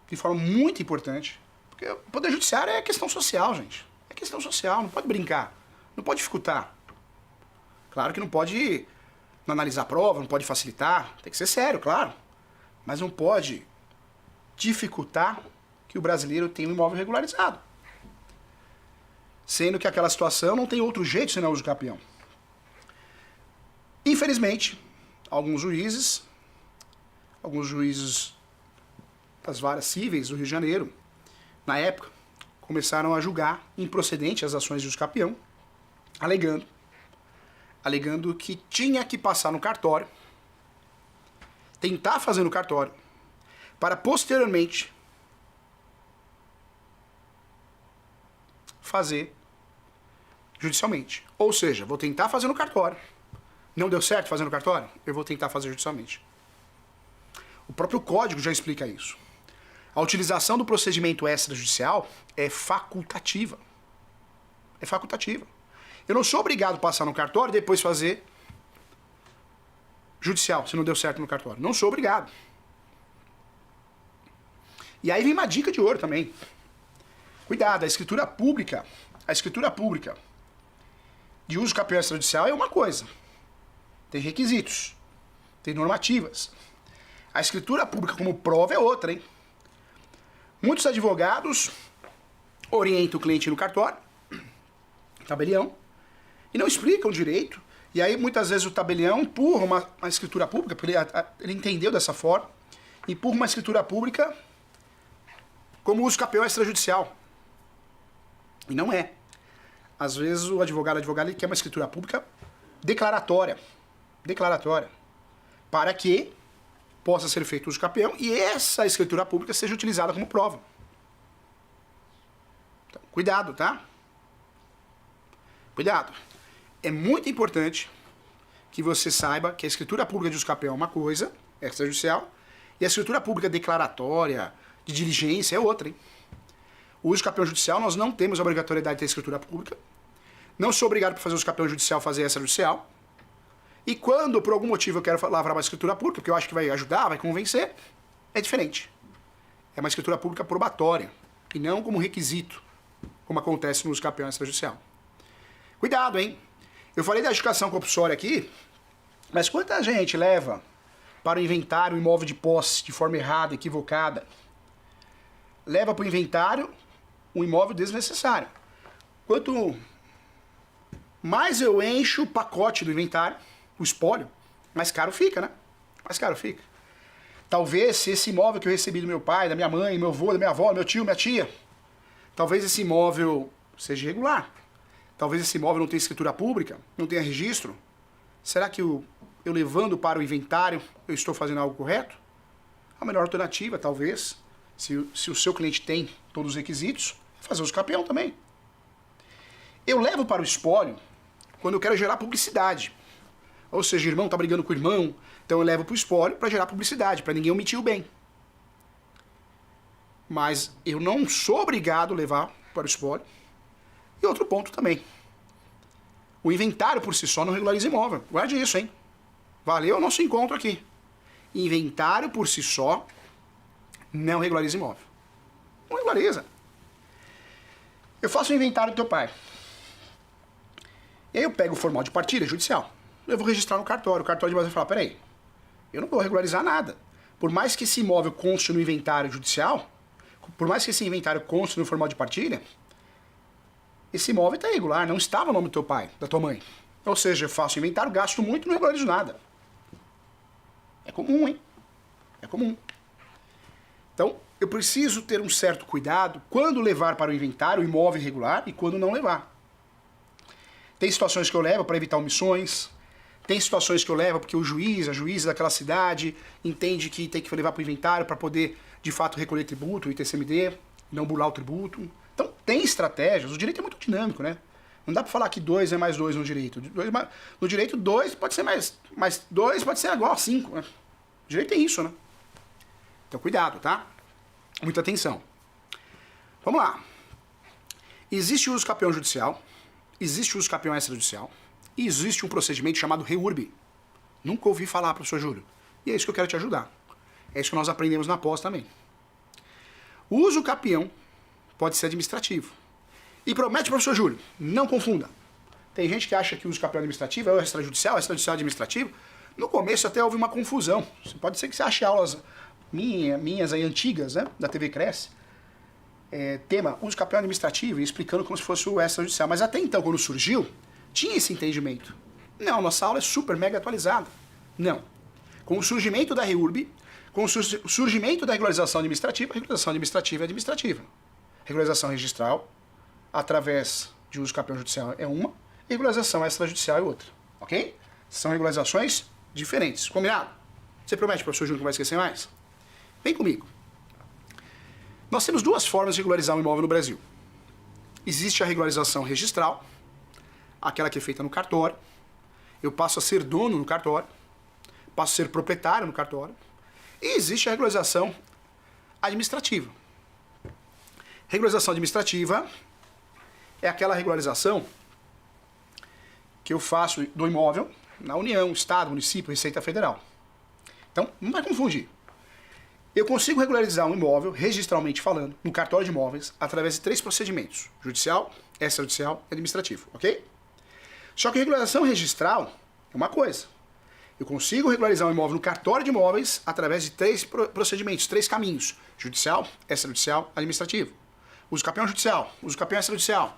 B: de forma muito importante, porque o Poder Judiciário é questão social, gente. É questão social, não pode brincar, não pode dificultar. Claro que não pode não analisar a prova, não pode facilitar, tem que ser sério, claro. Mas não pode dificultar que o brasileiro tenha um imóvel regularizado. Sendo que aquela situação não tem outro jeito senão uso capião. Infelizmente, alguns juízes das varas cíveis do Rio de Janeiro, na época, começaram a julgar improcedente as ações de uso capião, alegando que tinha que passar no cartório, tentar fazer no cartório, para posteriormente fazer judicialmente. Ou seja, vou tentar fazer no cartório. Não deu certo fazer no cartório? Eu vou tentar fazer judicialmente. O próprio Código já explica isso. A utilização do procedimento extrajudicial é facultativa. É facultativa. Eu não sou obrigado a passar no cartório e depois fazer judicial, se não deu certo no cartório. Não sou obrigado. E aí vem uma dica de ouro também. Cuidado, a escritura pública de uso capião extrajudicial é uma coisa. Tem requisitos, tem normativas. A escritura pública como prova é outra, hein? Muitos advogados orientam o cliente no cartório, tabelião, e não explicam direito. E aí muitas vezes o tabelião empurra uma escritura pública, porque ele entendeu dessa forma, empurra uma escritura pública como uso capião extrajudicial. E não é. Às vezes o advogado ele quer uma escritura pública declaratória, para que possa ser feito uso capião e essa escritura pública seja utilizada como prova. Então, cuidado, tá? Cuidado. É muito importante que você saiba que a escritura pública de uso capião é uma coisa, extrajudicial, e a escritura pública declaratória, de diligência, é outra, hein? O uso capião judicial, nós não temos a obrigatoriedade de ter escritura pública. Não sou obrigado por fazer uso capião judicial, fazer extrajudicial. E quando, por algum motivo, eu quero lavrar uma escritura pública, porque eu acho que vai ajudar, vai convencer, é diferente. É uma escritura pública probatória, e não como requisito, como acontece no uso capião extrajudicial. Cuidado, hein? Eu falei da educação compulsória aqui, mas quanta gente leva para o inventário um imóvel de posse de forma errada, equivocada? Leva para o inventário um imóvel desnecessário. Quanto mais eu encho o pacote do inventário, o espólio, mais caro fica, né? Mais caro fica. Talvez se esse imóvel que eu recebi do meu pai, da minha mãe, do meu avô, da minha avó, do meu tio, minha tia, talvez esse imóvel seja irregular. Talvez esse imóvel não tenha escritura pública, não tenha registro. Será que eu levando para o inventário, eu estou fazendo algo correto? A melhor alternativa, talvez, se o seu cliente tem todos os requisitos, é fazer uso campeão também. Eu levo para o espólio quando eu quero gerar publicidade. Ou seja, o irmão está brigando com o irmão, então eu levo para o espólio para gerar publicidade, para ninguém omitir o bem. Mas eu não sou obrigado a levar para o espólio. E outro ponto também. O inventário por si só não regulariza imóvel. Guarde isso, hein? Valeu o nosso encontro aqui. Inventário por si só não regulariza imóvel. Não regulariza. Eu faço o inventário do teu pai. E aí eu pego o formal de partilha judicial. Eu vou registrar no cartório. O cartório de base vai falar, peraí, eu não vou regularizar nada. Por mais que esse imóvel conste no inventário judicial, por mais que esse inventário conste no formal de partilha, esse imóvel está irregular, não estava no nome do teu pai, da tua mãe. Ou seja, eu faço inventário, gasto muito e não regularizo nada. É comum, hein? É comum. Então, eu preciso ter um certo cuidado quando levar para o inventário o imóvel irregular e quando não levar. Tem situações que eu levo para evitar omissões, tem situações que eu levo porque o juiz, a juíza daquela cidade entende que tem que levar para o inventário para poder, de fato, recolher tributo, o ITCMD, não burlar o tributo. Então, tem estratégias. O direito é muito dinâmico, né? Não dá para falar que 2 é mais 2 no direito. No direito, 2 pode ser mais 2 pode ser igual a 5, né? O direito é isso, né? Então, cuidado, tá? Muita atenção. Vamos lá. Existe o uso campeão judicial, existe o uso campeão extrajudicial, e existe um procedimento chamado REURB. Nunca ouvi falar, professor Júlio. E é isso que eu quero te ajudar. É isso que nós aprendemos na pós também. O uso campeão pode ser administrativo. E promete, professor Júlio, não confunda. Tem gente que acha que o uso campeão administrativo é o extrajudicial administrativo. No começo até houve uma confusão. Pode ser que você ache aulas minhas aí antigas, né, da TV Cresce, tema uso campeão administrativo, e explicando como se fosse o extrajudicial. Mas até então, quando surgiu, tinha esse entendimento. Não, nossa aula é super mega atualizada. Não. Com o surgimento da REURB, com o surgimento da regularização administrativa é administrativa. Regularização registral, através de uso campeão judicial é uma, e regularização extrajudicial é outra. Ok? São regularizações diferentes. Combinado? Você promete, professor Júnior, que não vai esquecer mais? Vem comigo. Nós temos duas formas de regularizar um imóvel no Brasil. Existe a regularização registral, aquela que é feita no cartório. Eu passo a ser dono no cartório, passo a ser proprietário no cartório. E existe a regularização administrativa. Regularização administrativa é aquela regularização que eu faço do imóvel na União, Estado, Município, Receita Federal. Então, não vai confundir. Eu consigo regularizar um imóvel, registralmente falando, no cartório de imóveis, através de 3 procedimentos: judicial, extrajudicial e administrativo, ok? Só que a regularização registral é uma coisa. Eu consigo regularizar um imóvel no cartório de imóveis através de 3 procedimentos, 3 caminhos: judicial, extrajudicial, administrativo. Uso campeão judicial, uso campeão extrajudicial,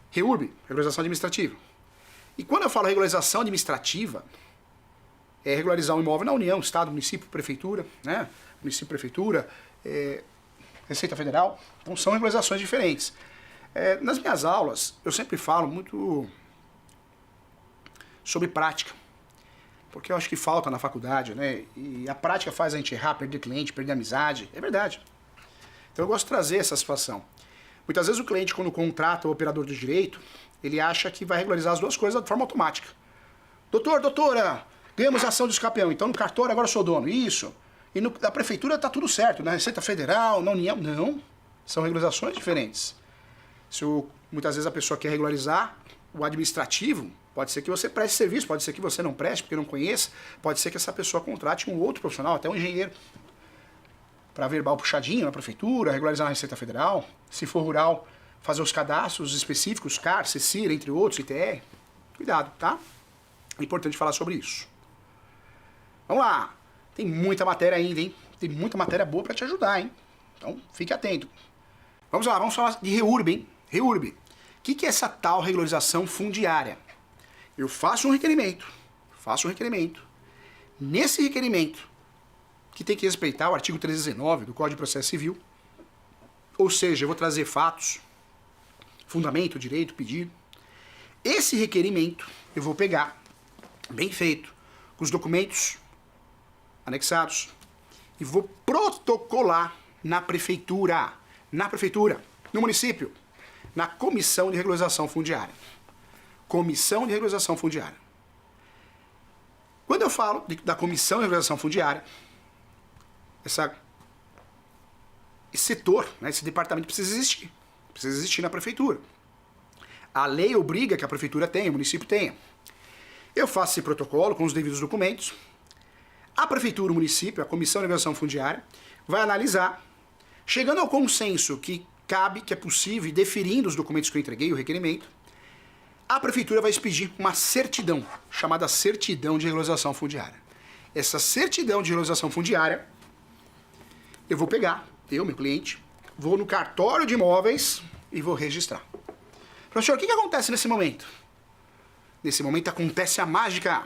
B: REURB, regularização administrativa. E quando eu falo regularização administrativa, é regularizar um imóvel na União, Estado, Município, Prefeitura, né? Município, Prefeitura, Receita Federal. Então são regularizações diferentes. Nas minhas aulas, eu sempre falo muito sobre prática, porque eu acho que falta na faculdade, né? E a prática faz a gente errar, perder cliente, perder amizade. É verdade. Então eu gosto de trazer essa situação. Muitas vezes o cliente, quando contrata o operador do direito, ele acha que vai regularizar as duas coisas de forma automática. Doutora, ganhamos ação de escapeão, então no cartório agora eu sou dono. Isso. E na prefeitura está tudo certo, na Receita Federal, na União. Não. São regularizações diferentes. Muitas vezes a pessoa quer regularizar o administrativo, pode ser que você preste serviço, pode ser que você não preste porque não conheça, pode ser que essa pessoa contrate um outro profissional, até um engenheiro, para verbal puxadinho na prefeitura, regularizar na Receita Federal. Se for rural, fazer os cadastros específicos, CAR, CECIR, entre outros, ITR. Cuidado, tá? É importante falar sobre isso. Vamos lá. Tem muita matéria ainda, hein? Tem muita matéria boa para te ajudar, hein? Então, fique atento. Vamos lá, vamos falar de REURB, hein? REURB. O que é essa tal regularização fundiária? Eu faço um requerimento. Nesse requerimento, que tem que respeitar o artigo 319 do Código de Processo Civil, ou seja, eu vou trazer fatos, fundamento, direito, pedido. Esse requerimento eu vou pegar, bem feito, com os documentos anexados, e vou protocolar na prefeitura, no município, na Comissão de Regularização Fundiária. Comissão de Regularização Fundiária. Quando eu falo da Comissão de Regularização Fundiária, esse setor, né, esse departamento precisa existir na prefeitura. A lei obriga que a prefeitura tenha, o município tenha. Eu faço esse protocolo com os devidos documentos. A prefeitura, o município, a Comissão de Regularização Fundiária, vai analisar, chegando ao consenso que cabe, que é possível, e deferindo os documentos que eu entreguei, o requerimento, a prefeitura vai expedir uma certidão, chamada certidão de regularização fundiária. Essa certidão de regularização fundiária, eu vou pegar, meu cliente, vou no cartório de imóveis e vou registrar. Professor, o que acontece nesse momento? Nesse momento acontece a mágica.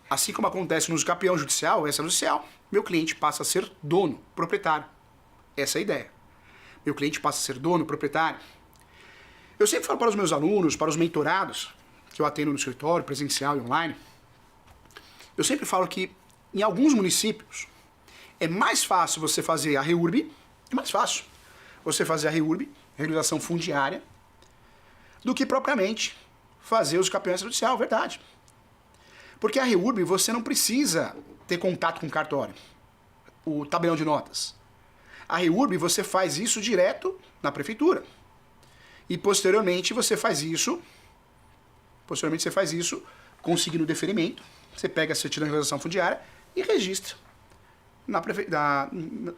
B: Assim como acontece no campeão judicial, extrajudicial, meu cliente passa a ser dono, proprietário. Essa é a ideia. Meu cliente passa a ser dono, proprietário. Eu sempre falo para os meus alunos, para os mentorados, que eu atendo no escritório, presencial e online, eu sempre falo que em alguns municípios é mais fácil você fazer a REURB, regularização fundiária, do que propriamente fazer os campeões judicial, verdade. Porque a REURB você não precisa ter contato com o cartório, o tabelião de notas. A REURB você faz isso direto na prefeitura. E posteriormente você faz isso conseguindo o deferimento, você pega a certidão de regularização fundiária e registra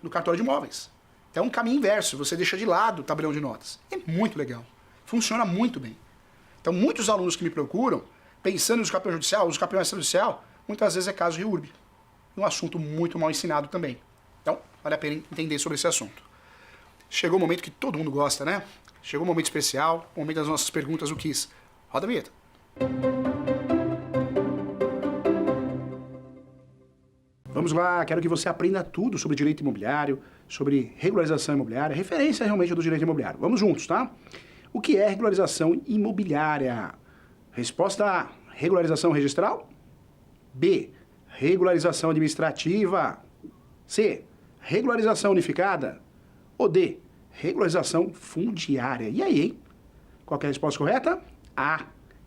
B: no cartório de imóveis. É um caminho inverso, você deixa de lado o tabelião de notas. É muito legal, funciona muito bem. Então muitos alunos que me procuram, pensando nos campeões judicial, os campeões extrajudicial, muitas vezes é caso de REURB. Um assunto muito mal ensinado também. Então, vale a pena entender sobre esse assunto. Chegou o momento que todo mundo gosta, né? Chegou o momento especial, o momento das nossas perguntas, o quiz. Roda a vinheta. Vamos lá, quero que você aprenda tudo sobre direito imobiliário, sobre regularização imobiliária, referência realmente do direito imobiliário. Vamos juntos, tá? O que é regularização imobiliária? Resposta A, regularização registral. B, regularização administrativa. C, regularização unificada. Ou D, regularização fundiária. E aí, hein? Qual que é a resposta correta? A.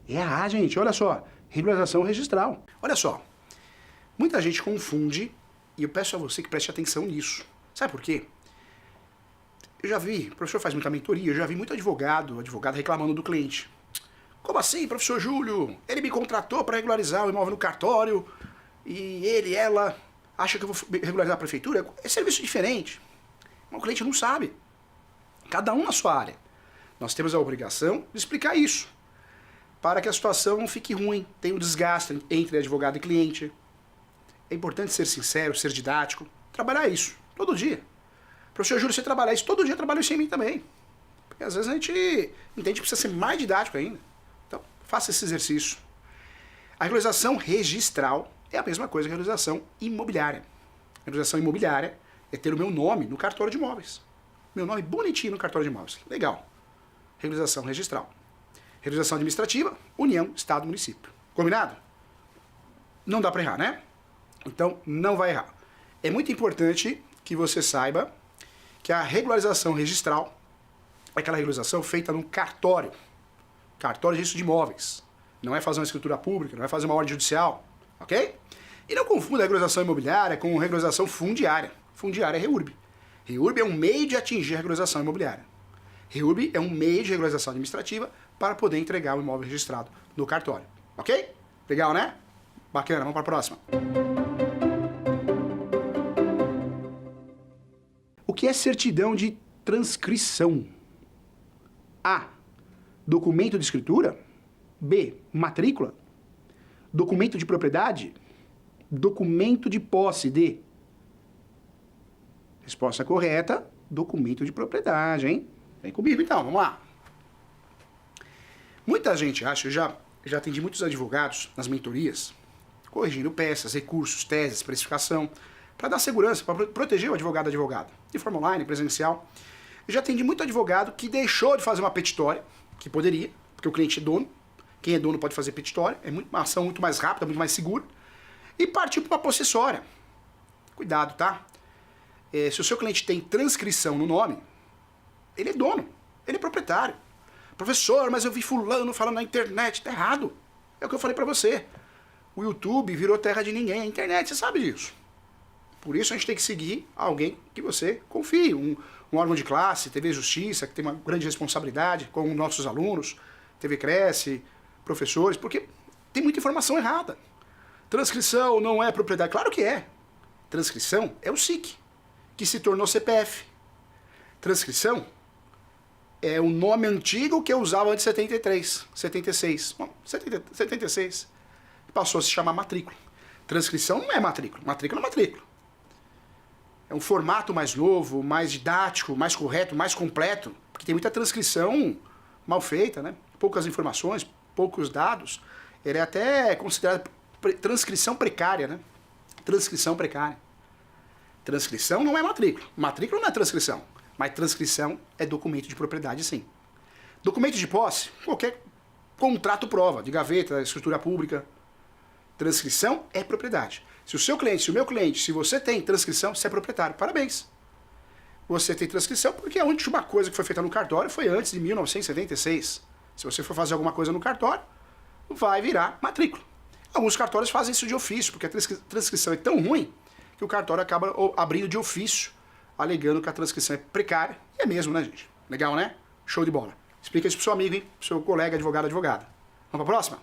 B: É a A, gente. Olha só. Regularização registral. Olha só. Muita gente confunde, e eu peço a você que preste atenção nisso. Sabe por quê? Eu já vi, o professor faz muita mentoria, eu já vi muito advogado reclamando do cliente. Como assim, professor Júlio? Ele me contratou para regularizar o imóvel no cartório e ela acha que eu vou regularizar a prefeitura? É serviço diferente. Mas o cliente não sabe. Cada um na sua área. Nós temos a obrigação de explicar isso, para que a situação não fique ruim, tenha um desgaste entre advogado e cliente. É importante ser sincero, ser didático, trabalhar isso todo dia. Professor Júlio, você trabalhar isso todo dia, eu trabalho isso em mim também. Porque às vezes a gente entende que precisa ser mais didático ainda. Então, faça esse exercício. A regularização registral é a mesma coisa que a regularização imobiliária. A regularização imobiliária é ter o meu nome no cartório de imóveis. Meu nome bonitinho no cartório de imóveis. Legal. Regularização registral. Regularização administrativa, União, Estado, Município. Combinado? Não dá para errar, né? Então, não vai errar. É muito importante que você saiba que a regularização registral é aquela regularização feita num cartório. Cartório de registro de imóveis. Não é fazer uma escritura pública, não é fazer uma ordem judicial. Ok? E não confunda a regularização imobiliária com regularização fundiária. Fundiária é REURB. REURB é um meio de atingir a regularização imobiliária. REURB é um meio de regularização administrativa para poder entregar o imóvel registrado no cartório. Ok? Legal, né? Bacana, vamos para a próxima. O que é certidão de transcrição? A. Documento de escritura. B. Matrícula. Documento de propriedade. Documento de posse. D. Resposta correta, documento de propriedade, hein? Vem comigo então, vamos lá. Muita gente acha, eu já atendi muitos advogados nas mentorias, corrigindo peças, recursos, teses, precificação, para dar segurança, para proteger o advogado de forma online, presencial. Eu já atendi muito advogado que deixou de fazer uma petitória, que poderia, porque o cliente é dono. Quem é dono pode fazer petitória, é uma ação muito mais rápida, muito mais segura. E partir para uma possessória. Cuidado, tá? Se o seu cliente tem transcrição no nome, ele é dono, ele é proprietário. Professor, mas eu vi fulano falando na internet, tá errado. É o que eu falei para você. O YouTube virou terra de ninguém, a internet, você sabe disso. Por isso a gente tem que seguir alguém que você confie, um órgão de classe, TV Justiça, que tem uma grande responsabilidade com nossos alunos, TV Cresce, professores, porque tem muita informação errada. Transcrição não é propriedade. Claro que é. Transcrição é o SIC, que se tornou CPF. Transcrição é o nome antigo que eu usava antes de 76. Bom, 76. Passou a se chamar matrícula. Transcrição não é matrícula. Matrícula é matrícula. É um formato mais novo, mais didático, mais correto, mais completo, porque tem muita transcrição mal feita, né? Poucas informações, poucos dados. Ele é até considerado transcrição precária, né? Transcrição precária. Transcrição não é matrícula. Matrícula não é transcrição. Mas transcrição é documento de propriedade, sim. Documento de posse, qualquer contrato prova, de gaveta, escritura pública. Transcrição é propriedade. Se o seu cliente, se o meu cliente, se você tem transcrição, você é proprietário. Parabéns. Você tem transcrição porque a última coisa que foi feita no cartório foi antes de 1976. Se você for fazer alguma coisa no cartório, vai virar matrícula. Alguns cartórios fazem isso de ofício, porque a transcrição é tão ruim que o cartório acaba abrindo de ofício, alegando que a transcrição é precária. E é mesmo, né, gente? Legal, né? Show de bola. Explica isso pro seu amigo, hein? Pro seu colega, advogado, advogada. Vamos pra próxima?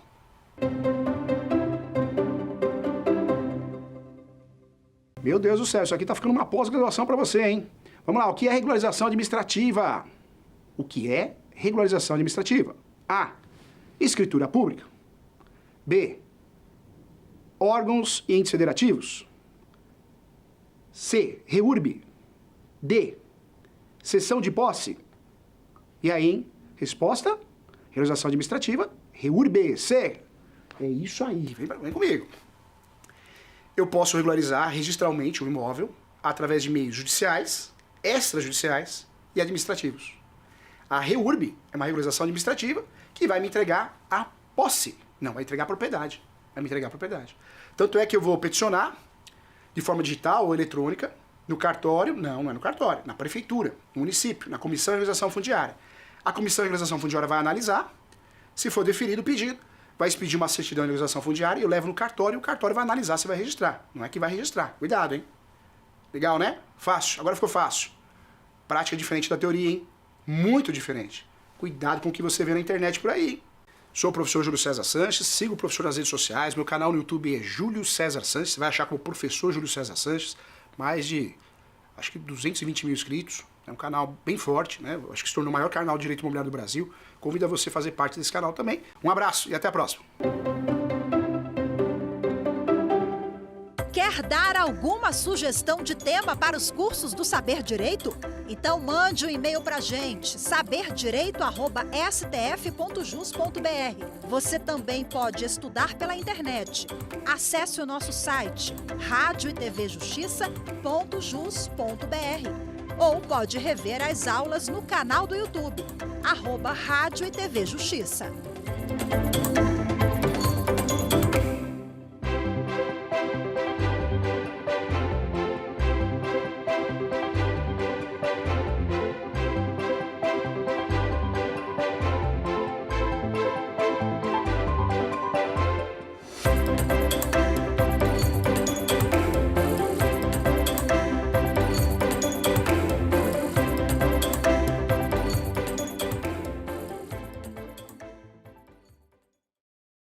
B: Meu Deus do céu, isso aqui tá ficando uma pós-graduação para você, hein? Vamos lá, o que é regularização administrativa? O que é regularização administrativa? A. Escritura pública. B. Órgãos e entes federativos. C. REURB. D. Cessão de posse. E aí, hein? Resposta? Regularização administrativa. REURB. C. É isso aí, vem comigo. Eu posso regularizar registralmente o imóvel através de meios judiciais, extrajudiciais e administrativos. A REURB é uma regularização administrativa que vai me entregar a posse. Não, vai entregar a propriedade. Vai me entregar a propriedade. Tanto é que eu vou peticionar de forma digital ou eletrônica no cartório. Não é no cartório. Na prefeitura, no município, na Comissão de Regularização Fundiária. A Comissão de Regularização Fundiária vai analisar. Se for deferido o pedido, vai expedir uma certidão de regularização fundiária e eu levo no cartório e o cartório vai analisar se vai registrar. Não é que vai registrar. Cuidado, hein? Legal, né? Fácil. Agora ficou fácil. Prática diferente da teoria, hein? Muito diferente. Cuidado com o que você vê na internet por aí, hein? Sou o professor Júlio César Sanches, sigo o professor nas redes sociais, meu canal no YouTube é Júlio César Sanches, você vai achar como professor Júlio César Sanches, mais de, acho que 220 mil inscritos, é um canal bem forte, né? Acho que se tornou o maior canal de direito imobiliário do Brasil, convido a você a fazer parte desse canal também. Um abraço e até a próxima.
A: Quer dar alguma sugestão de tema para os cursos do Saber Direito? Então mande um e-mail para a gente, saberdireito@stf.jus.br. Você também pode estudar pela internet. Acesse o nosso site radioetvjustiça.jus.br ou pode rever as aulas no canal do YouTube, @Rádio e TV Justiça.